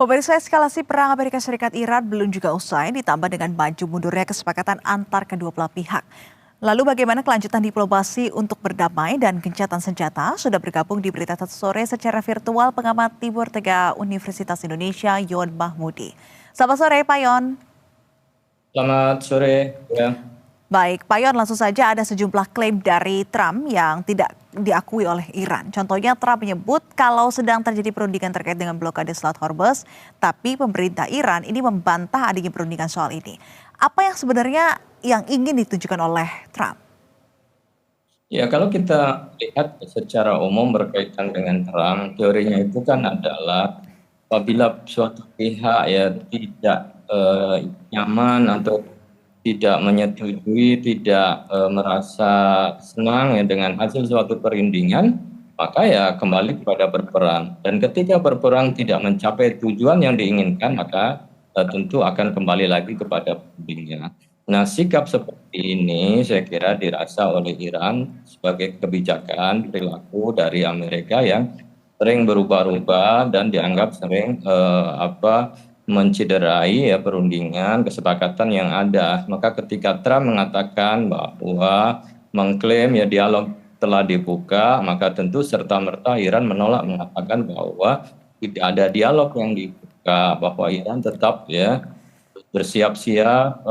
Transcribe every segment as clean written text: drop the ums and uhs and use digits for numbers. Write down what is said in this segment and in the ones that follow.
Pemirsa, eskalasi perang Amerika Serikat Iran belum juga usai, ditambah dengan maju mundurnya kesepakatan antar kedua belah pihak. Lalu bagaimana kelanjutan diplomasi untuk berdamai dan gencatan senjata? Sudah bergabung di Berita Satu Sore secara virtual pengamat Timur Tengah Universitas Indonesia, Yon Mahmudi. Selamat sore, Pak Yon. Selamat sore, ya. Baik, Pak Yon, langsung saja ada sejumlah klaim dari Trump yang tidak diakui oleh Iran. Contohnya Trump menyebut kalau sedang terjadi perundingan terkait dengan blokade Selat Hormuz, tapi pemerintah Iran ini membantah adanya perundingan soal ini. Apa yang sebenarnya yang ingin ditunjukkan oleh Trump? Ya, kalau kita lihat secara umum berkaitan dengan Trump, teorinya itu kan adalah apabila suatu pihak ya tidak nyaman atau tidak menyetujui, tidak merasa senang ya dengan hasil suatu perundingan, maka ya kembali kepada berperang. Dan ketika berperang tidak mencapai tujuan yang diinginkan, maka tentu akan kembali lagi kepada perundingan. Nah, sikap seperti ini saya kira dirasa oleh Iran sebagai kebijakan perilaku dari Amerika yang sering berubah-ubah dan dianggap sering mencederai ya perundingan kesepakatan yang ada. Maka ketika Trump mengatakan bahwa mengklaim ya dialog telah dibuka, maka tentu serta-merta Iran menolak, mengatakan bahwa tidak ada dialog yang dibuka, bahwa Iran tetap ya bersiap-siap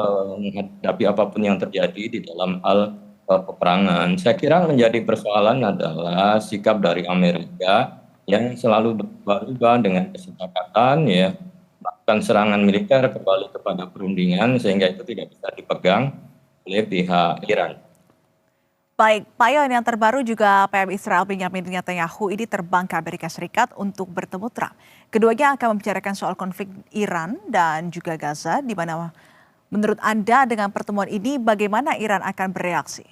menghadapi apapun yang terjadi di dalam hal peperangan. Saya kira menjadi persoalan adalah sikap dari Amerika yang selalu berubah-ubah dengan kesepakatan ya melakukan serangan militer kembali kepada perundingan sehingga itu tidak bisa dipegang oleh pihak Iran. Baik, Pak Yon, yang terbaru juga PM Israel Benjamin Netanyahu ini terbang ke Amerika Serikat untuk bertemu Trump. Keduanya akan membicarakan soal konflik Iran dan juga Gaza, di mana menurut Anda dengan pertemuan ini bagaimana Iran akan bereaksi?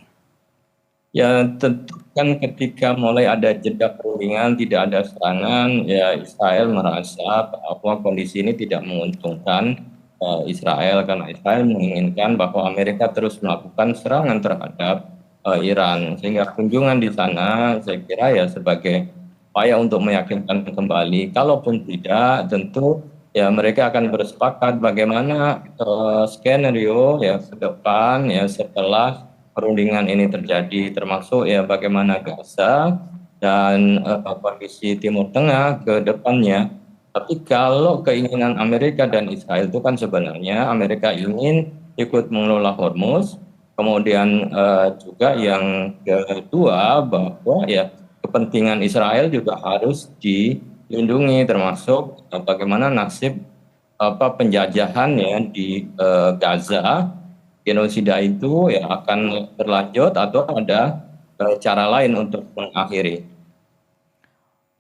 Ya tentu kan ketika mulai ada jeda perundingan, tidak ada serangan, ya Israel merasa bahwa kondisi ini tidak menguntungkan Israel karena Israel menginginkan bahwa Amerika terus melakukan serangan terhadap Iran. Sehingga kunjungan di sana saya kira ya sebagai upaya untuk meyakinkan kembali. Kalaupun tidak, tentu ya mereka akan bersepakat bagaimana skenario ya ke depan ya setelah perundingan ini terjadi, termasuk ya bagaimana Gaza dan kondisi Timur Tengah ke depannya. Tapi kalau keinginan Amerika dan Israel itu kan sebenarnya Amerika ingin ikut mengelola Hormuz, kemudian juga yang kedua bahwa ya kepentingan Israel juga harus dilindungi, termasuk bagaimana nasib penjajahan ya di Gaza. Genosida itu ya akan berlanjut atau ada cara lain untuk mengakhiri.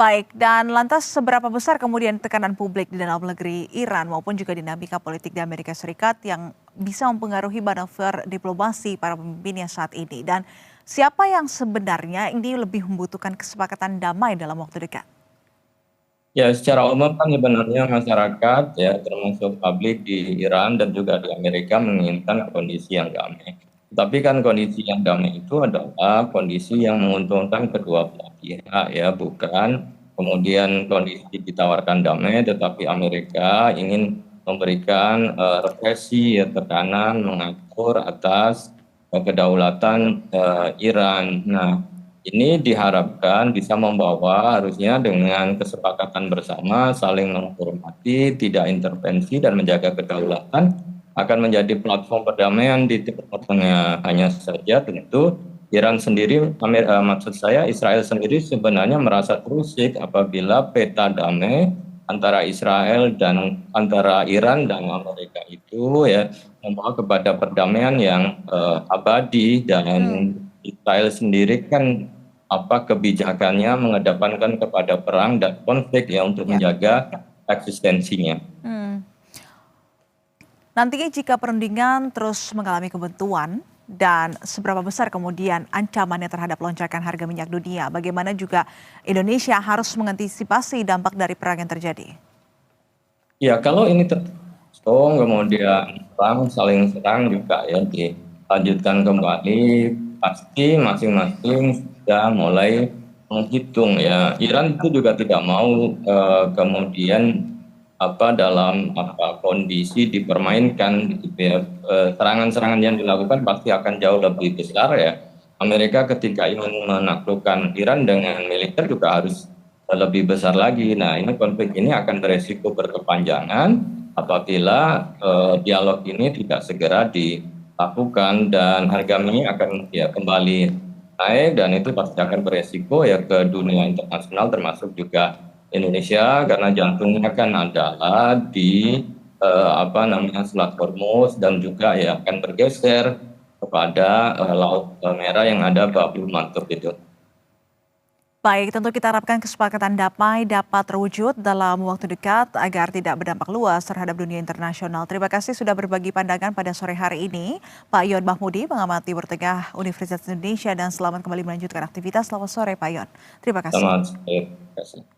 Baik, dan lantas seberapa besar kemudian tekanan publik di dalam negeri Iran maupun juga dinamika politik di Amerika Serikat yang bisa mempengaruhi manuver diplomasi para pemimpinnya saat ini? Dan siapa yang sebenarnya ini lebih membutuhkan kesepakatan damai dalam waktu dekat? Ya, secara umum kan sebenarnya masyarakat ya termasuk publik di Iran dan juga di Amerika menginginkan kondisi yang damai. Tapi kan kondisi yang damai itu adalah kondisi yang menguntungkan kedua belah pihak ya, bukan kemudian kondisi ditawarkan damai tetapi Amerika ingin memberikan represi ya tekanan mengatur atas kedaulatan Iran. Nah, ini diharapkan bisa membawa harusnya dengan kesepakatan bersama, saling menghormati, tidak intervensi dan menjaga kedaulatan akan menjadi platform perdamaian di Timur Tengah. Hanya saja tentu Iran sendiri, maksud saya Israel sendiri sebenarnya merasa terusik apabila peta damai antara Israel dan antara Iran dan Amerika itu ya membawa kepada perdamaian yang abadi dan Israel sendiri kan kebijakannya mengedepankan kepada perang dan konflik ya untuk Ya. menjaga eksistensinya. Hmm. Nantinya jika perundingan terus mengalami kebuntuan dan seberapa besar kemudian ancamannya terhadap lonjakan harga minyak dunia, bagaimana juga Indonesia harus mengantisipasi dampak dari perang yang terjadi? Ya kalau ini terus kemudian perang saling serang juga ya dilanjutkan kembali, pasti masing-masing sudah mulai menghitung ya. Iran itu juga tidak mau kemudian dalam kondisi dipermainkan gitu ya. Serangan-serangan yang dilakukan pasti akan jauh lebih besar ya. Amerika ketika ingin menaklukkan Iran dengan militer juga harus lebih besar lagi. Nah, ini konflik ini akan beresiko berkepanjangan apabila dialog ini tidak segera dilakukan, dan harga minyak akan ya kembali naik, dan itu pasti akan beresiko ya ke dunia internasional termasuk juga Indonesia, karena jantungnya kan adalah di Selat Hormuz, dan juga ya akan bergeser kepada Laut Merah yang ada Bab-el Mandeb itu. Baik, tentu kita harapkan kesepakatan damai dapat terwujud dalam waktu dekat agar tidak berdampak luas terhadap dunia internasional. Terima kasih sudah berbagi pandangan pada sore hari ini, Pak Yon Mahmudi, pengamat Timur Tengah Universitas Indonesia, dan selamat kembali melanjutkan aktivitas. Selamat sore, Pak Yon. Terima kasih. Selamat sore. Terima kasih.